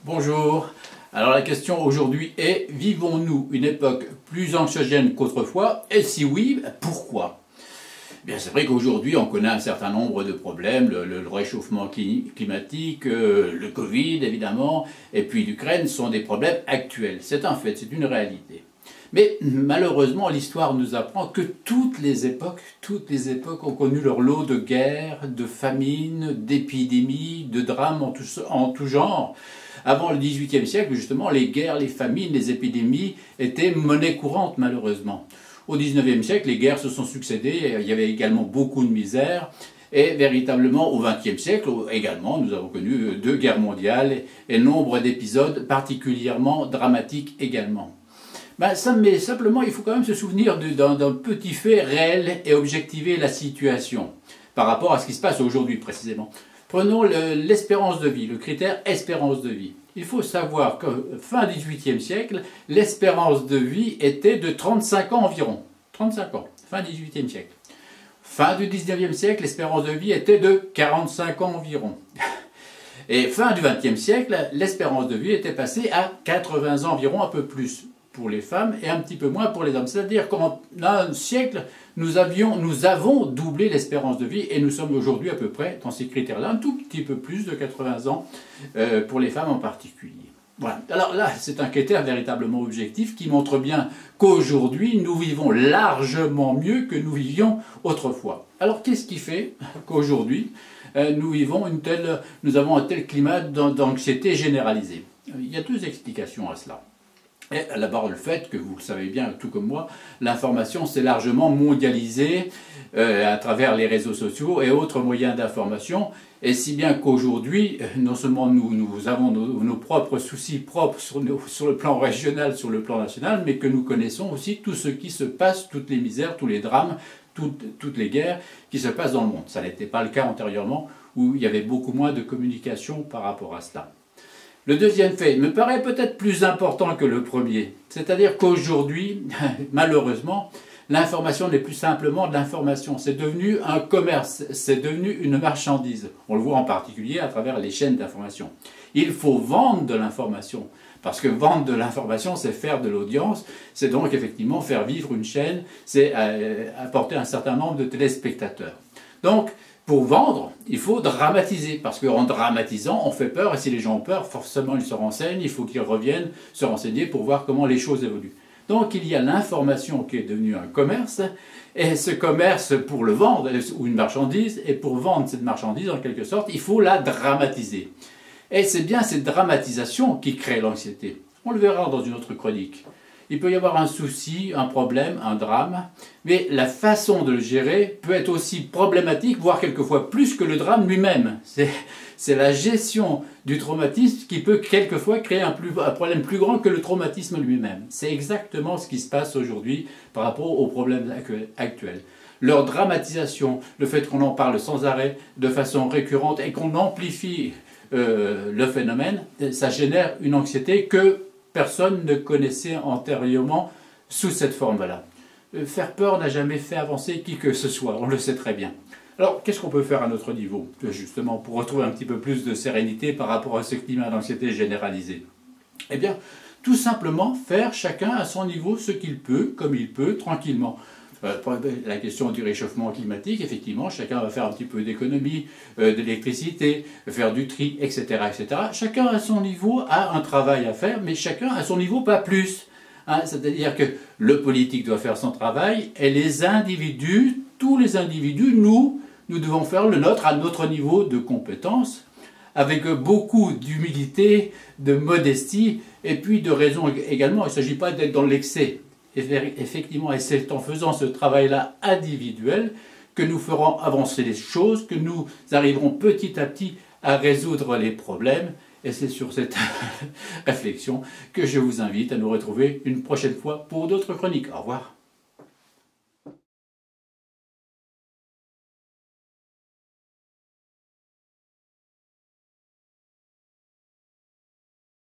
Bonjour. Alors la question aujourd'hui est, vivons-nous une époque plus anxiogène qu'autrefois? Et si oui, pourquoi? Bien, c'est vrai qu'aujourd'hui on connaît un certain nombre de problèmes, le réchauffement climatique, le Covid évidemment, et puis l'Ukraine sont des problèmes actuels. C'est un fait, c'est une réalité. Mais malheureusement, l'histoire nous apprend que toutes les époques ont connu leur lot de guerres, de famines, d'épidémies, de drames en tout genre. Avant le XVIIIe siècle, justement, les guerres, les famines, les épidémies étaient monnaie courante, malheureusement. Au XIXe siècle, les guerres se sont succédées, il y avait également beaucoup de misère. Et véritablement, au XXe siècle, également, nous avons connu 2 guerres mondiales et nombre d'épisodes particulièrement dramatiques également. Mais simplement, il faut quand même se souvenir d'un petit fait réel et objectiver la situation par rapport à ce qui se passe aujourd'hui précisément. Prenons l'espérance de vie, le critère espérance de vie. Il faut savoir que fin XVIIIe siècle, l'espérance de vie était de 35 ans environ. 35 ans, fin XVIIIe siècle. Fin du XIXe siècle, l'espérance de vie était de 45 ans environ. Et fin du XXe siècle, l'espérance de vie était passée à 80 ans environ, un peu plus pour les femmes et un petit peu moins pour les hommes. C'est-à-dire qu'en un siècle, nous avons doublé l'espérance de vie et nous sommes aujourd'hui à peu près dans ces critères-là, un tout petit peu plus de 80 ans pour les femmes en particulier. Voilà. Alors là, c'est un critère véritablement objectif qui montre bien qu'aujourd'hui, nous vivons largement mieux que nous vivions autrefois. Alors qu'est-ce qui fait qu'aujourd'hui, nous avons un tel climat d'anxiété généralisée? Il y a 2 explications à cela. Et d'abord le fait que, vous le savez bien, tout comme moi, l'information s'est largement mondialisée à travers les réseaux sociaux et autres moyens d'information, et si bien qu'aujourd'hui, non seulement nous avons nos propres soucis propres sur le plan régional, sur le plan national, mais que nous connaissons aussi tout ce qui se passe, toutes les misères, tous les drames, toutes les guerres qui se passent dans le monde. Ça n'était pas le cas antérieurement, où il y avait beaucoup moins de communication par rapport à cela. Le deuxième fait me paraît peut-être plus important que le premier, c'est-à-dire qu'aujourd'hui, malheureusement, l'information n'est plus simplement de l'information, c'est devenu un commerce, c'est devenu une marchandise. On le voit en particulier à travers les chaînes d'information. Il faut vendre de l'information, parce que vendre de l'information, c'est faire de l'audience, c'est donc effectivement faire vivre une chaîne, c'est apporter un certain nombre de téléspectateurs. Donc, pour vendre, il faut dramatiser, parce qu'en dramatisant, on fait peur, et si les gens ont peur, forcément ils se renseignent, il faut qu'ils reviennent se renseigner pour voir comment les choses évoluent. Donc il y a l'information qui est devenue un commerce, et ce commerce, pour le vendre, ou une marchandise, et pour vendre cette marchandise, en quelque sorte, il faut la dramatiser. Et c'est bien cette dramatisation qui crée l'anxiété. On le verra dans une autre chronique. Il peut y avoir un souci, un problème, un drame, mais la façon de le gérer peut être aussi problématique, voire quelquefois plus que le drame lui-même. C'est la gestion du traumatisme qui peut quelquefois créer un problème plus grand que le traumatisme lui-même. C'est exactement ce qui se passe aujourd'hui par rapport aux problèmes actuels. Leur dramatisation, le fait qu'on en parle sans arrêt, de façon récurrente, et qu'on amplifie le phénomène, ça génère une anxiété que personne ne connaissait antérieurement sous cette forme-là. Faire peur n'a jamais fait avancer qui que ce soit, on le sait très bien. Alors, qu'est-ce qu'on peut faire à notre niveau, justement, pour retrouver un petit peu plus de sérénité par rapport à ce climat d'anxiété généralisé? Eh bien, tout simplement faire chacun à son niveau ce qu'il peut, comme il peut, tranquillement. La question du réchauffement climatique, effectivement, chacun va faire un petit peu d'économie, d'électricité, faire du tri, etc., etc. Chacun à son niveau a un travail à faire, mais chacun à son niveau, pas plus. Hein, c'est-à-dire que le politique doit faire son travail, et les individus, tous les individus, nous devons faire le nôtre à notre niveau de compétence, avec beaucoup d'humilité, de modestie, et puis de raison également. Il ne s'agit pas d'être dans l'excès. Effectivement, et c'est en faisant ce travail-là individuel que nous ferons avancer les choses, que nous arriverons petit à petit à résoudre les problèmes. Et c'est sur cette réflexion que je vous invite à nous retrouver une prochaine fois pour d'autres chroniques. Au revoir.